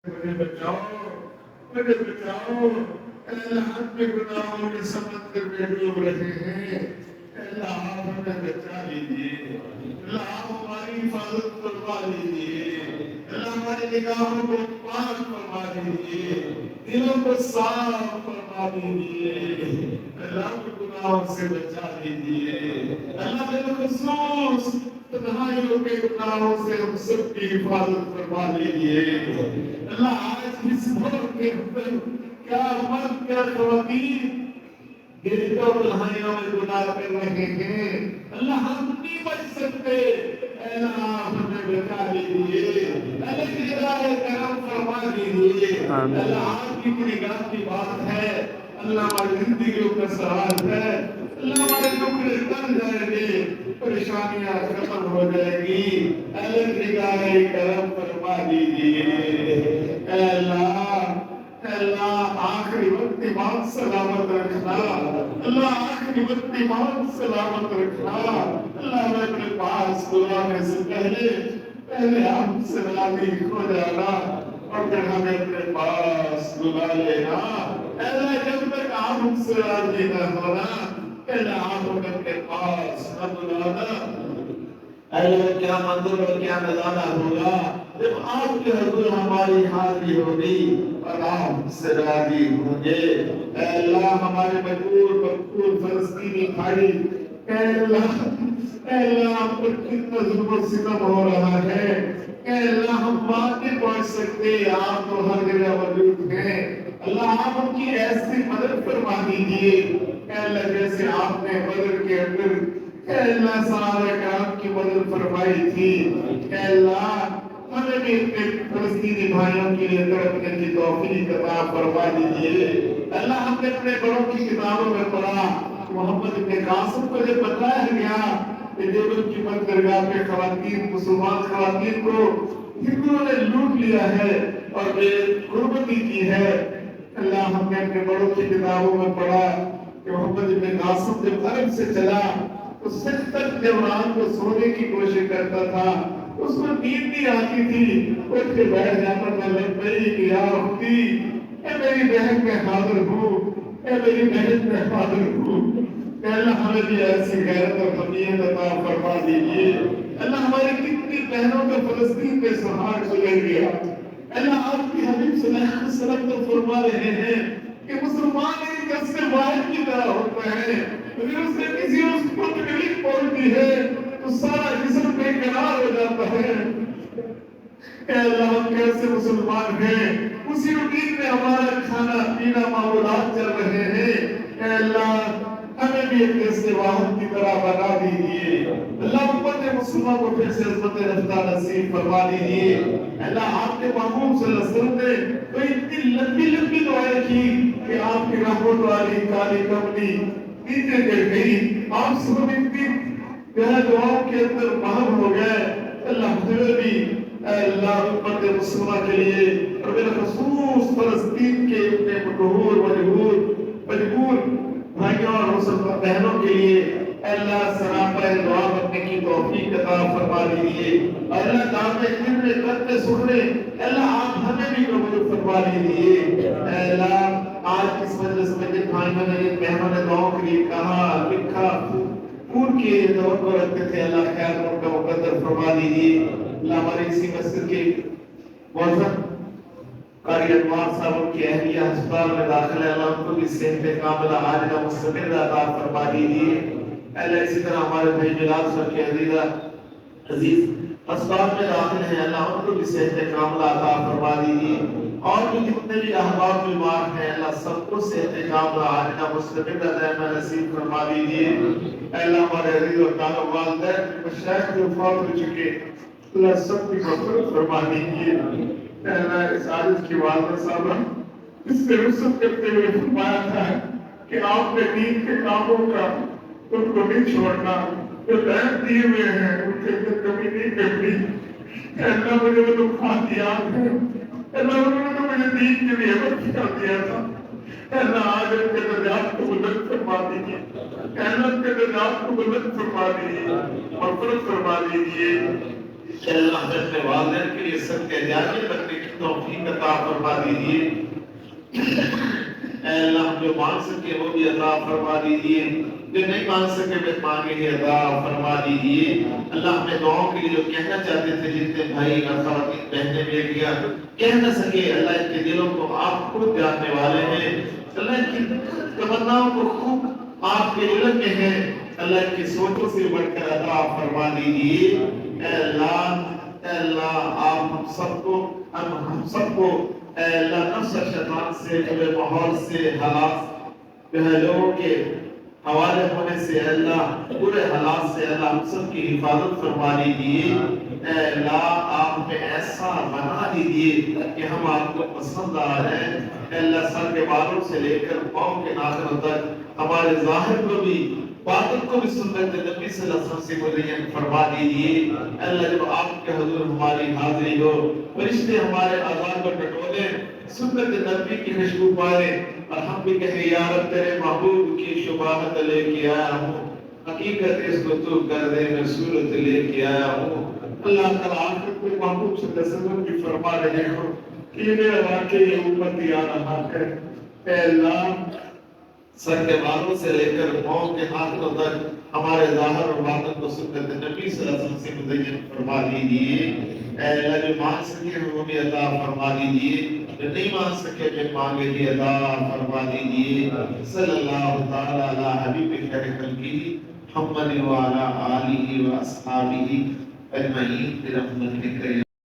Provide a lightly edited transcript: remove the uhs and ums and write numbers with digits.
مجھے بچاؤ، مجھے بچاؤ، اے اللہ ہم کے گناہوں کے سمندر میں ڈوب رہے ہیں، اے اللہ آپ ہمیں بچا لیجیے، اللہ آپ ہماری حفاظت فرما لیجیے، اللہ ہماری نگاہوں کو پاک فرما لیجیے، دلوں کو صاف فرما لیجیے، اللہ کے گناہوں سے بچا لیجیے، اللہ بالخصوص تنہائیوں کے گناہوں سے ہم سب کی حفاظت فرما لیجیے، اللہ آج اس دور کے اندر کیا مرد کیا خواتین گرد و تنہائیوں میں گناہ کر رہے ہیں، اللہ ہم نہیں بچ سکتے، اے اللہ آپ ہمیں بچا لیجیے، اللہ کی راہ کرم فرما دیجیے، اللہ آپ کی نگاہ کی بات ہے، اللہ ہماری زندگیوں کا سوال ہے، اللہ ہمارے ٹکڑے کر جائیں گے، پریشانیاں ختم ہو جائے گی، اللہ کی نگاہ کرم فرما دیجیے، اے اللہ آخری وقت ایمان سلامت رکھنا، اللہ آخری وقت ایمان سلامت رکھنا، اللہ میں اپنے پاس بلانے سے پہلے ہم سے راضی ہو جانا اور پھر ہمیں اپنے پاس بلا لینا، اللہ جب تک آپ ہم سے راضی نہ ہونا، اللہ آپ ہمیں اپنے پاس نہ بلانا، اللہ کیا منظر اور کیا نظارہ ہوگا جب آپ کے حضور ہماری حاضری ہوگی اور آپ سے راضی ہوں گے، اے اللہ ہمارے مقبول فلسطینی بھائی، اے اللہ ہم پر کتنا ظلم و ستم ہو رہا ہے، اے اللہ ہم بات نہیں پہنچ سکتے، آپ تو ہر جگہ موجود ہیں، اللہ آپ ان کی ایسی مدد فرما دیجیے، اے اللہ جیسے آپ نے بدر کے اندر اے اللہ صحابہ کرام کی مدد فرمائی تھی، اے اللہ ہمیں بھی اپنے فلسطینی بھائیوں کے لیے تڑپنے کی توفیق عطا فرما دیجیے، اللہ ہم نے اپنے بڑوں کی کتابوں میں پڑھا، محمد ابن قاسم کو جب بتایا گیا کہ دیوبند کی بندرگاہ پہ خواتین مسلمان خواتین کو ہندوؤں نے لوٹ لیا ہے اور بے غربتی کی ہے، اللہ ہم نے اپنے بڑوں کی کتابوں میں پڑھا کہ محمد ابن قاسم جب عرب سے چلا تو ستر جوان کو سونے کی کوشش کرتا تھا، اس کو نیند نہیں آتی تھی، اٹھ کے بیٹھ جاتا تھا، لبیک یا اختی، اے میری بہن میں حاضر ہوں، اے میری بہن میں حاضر ہوں، اے اللہ ہمیں بھی ایسی غیرت اور حمیت عطا فرما دیجیے، اللہ ہماری کتنی بہنوں کا فلسطین میں سہاگ گزر گیا، اللہ آپ کی حبیب صلی اللہ علیہ وسلم تو فرما رہے ہیں کہ مسلمان ایک دس سے واحد کی طرح ہوتا ہے، اگر اس نے کسی اس کو تکلیف پہنچتی ہے تو سارا جسم بے قرار ہو جاتا ہے، اے اللہ ہم کیسے مسلمان ہیں، اسی امید میں ہمارا کھانا پینا معمولات چل رہے ہیں، اے اللہ ہمیں بھی ایک ایسے واحد کی طرح بنا دیجیے، اللہ امت مسلمہ کو پھر سے عظمت رفتہ نصیب فرما دیجیے، اللہ آپ کے محبوب صلی اللہ علیہ وسلم نے تو اتنی لمبی دعائیں کی کہ آپ کی رحمت والی کالی کملی نیچے گر گئی، آپ سب اتنی پیارے دعاؤں کے اندر مہم ہو گئے، اللہ ہمیں بھی اے اللہ امت مسلمہ کے لیے اور بالخصوص فلسطین کے اتنے مجبور بھائیوں اور مسلمان بہنوں کے لیے اے اللہ سراپا دعا کرنے کی توفیق عطا فرما دیجیے، اور اللہ دعوے سننے کرتے سننے اللہ آپ ہمیں بھی قبول فرما لیجیے، اے اللہ آج اس مجلس میں جن بھائیوں نے جن بہنوں نے دعاؤں کے لیے کہا لکھا ان کے توقع رکھتے تھے، اللہ خیر ان کا مقدر فرما دیجیے، اللہ ہماری اسی مسجد کے معظم قاری انوار صاحب کی اہلیہ ہسپتال میں داخل ہے، اللہ ان کو بھی صحت کاملہ عاجلہ مستمر عطا فرما دیجیے، اللہ اسی طرح ہمارے بھائی جلال صاحب کے عزیز ہسپتال میں داخل ہیں، اللہ ان کو بھی صحت کاملہ عطا فرما دیجیے، اور بھی جتنے بھی احباب بیمار ہیں اللہ سب کو صحت کاملہ عاجلہ مستمر عطا نصیب فرما دیجیے، اللہ ہمارے عزیز اور تعلق والدین مشائخ جو فوت ہو چکے اللہ سب کی مغفرت فرما دیجیے، اللہ اس عارض کی والدہ صاحبہ اس سے رسط کرتے ہوئے فرمایا تھا کہ آپ نے دین کے کاموں کا ان کو نہیں چھوڑنا، جو دین دیے ہوئے ہیں ان کے اندر کمی نہیں کرنی، اللہ مجھے وہ دکھات یاد ہے، اللہ انہوں نے مجھے دین کے لیے عمل کیا دیا تھا، اللہ آج ان کے درجات کو بلند فرما دیجیے، اللہ ان کے درجات کو بلند فرما دیجیے، مغفرت فرما دیجیے، اے اللہ ہمیں اپنے والدین کے لیے صدقہ جاریہ رکھنے کی توفیق عطا فرما دیجیے۔ اے اللہ ہم جو مانگ سکے وہ بھی عطا فرما دیجیے، جو نہیں مانگ سکے وہ مانگے ہی عطا فرما دیجیے۔ اللہ ہمیں دعاؤں کے لیے جو کہنا چاہتے تھے، جتنے بھائی اور خواتین بہنیں بیٹیاں کہہ نہ سکے، اللہ ان کے دلوں کو آپ خود جاننے والے ہیں۔ اللہ ان کی تمناؤں کو خوب آپ کے علم میں ہے، اللہ ان کی سوچوں سے بڑھ کر عطا فرما دیجیے۔ اے اللہ آپ ہم سب کو اے اللہ نفس و شیطان سے، برے ماحول سے، حالات جو ہے لوگوں کے حوالے ہونے سے، اللہ برے حالات سے اللہ ہم سب کی حفاظت فرما دیجیے۔ اے اللہ آپ ہمیں ایسا بنا دیجیے کہ ہم آپ کو پسند آ رہے ہیں۔ اے اللہ سر کے بالوں سے لے کر پاؤں کے ناخنوں تک ہمارے ظاہر کو بھی باطن کو بھی سنت نبی صلی اللہ علیہ وسلم سے مزین فرما دیجیے۔ اللہ جب آپ کے حضور ہماری حاضری ہو، فرشتے ہمارے اذان کو ٹٹولے، سنت نبی کی خوشبو پائے، اور ہم بھی کہیں یا رب تیرے محبوب کی شباہت لے کے آیا ہوں، حقیقت اس کو تو کر دے، میں صورت لے کے آیا ہوں۔ اللہ تعالیٰ آخر کو محبوب صلی اللہ علیہ وسلم کی فرما رہے ہو کہ میرا واقعی امتی آ رہا ہے۔ اے اللہ سر کے بالوں سے لے کر پاؤں کے ناخنوں تک ہمارے ظاہر اور باطن کو سنت نبی صلی اللہ علیہ وسلم سے مزین فرما دیجیے۔ اے اللہ جو مانگ سکے وہ بھی عطا فرما دیجیے، جو نہیں مانگ سکے جو مانگے بھی عطا فرما دیجیے۔ صلی اللہ تعالی علی حبیب خیر خلقہ محمد وعلی آلہ و اصحابہ اجمعین برحمتک۔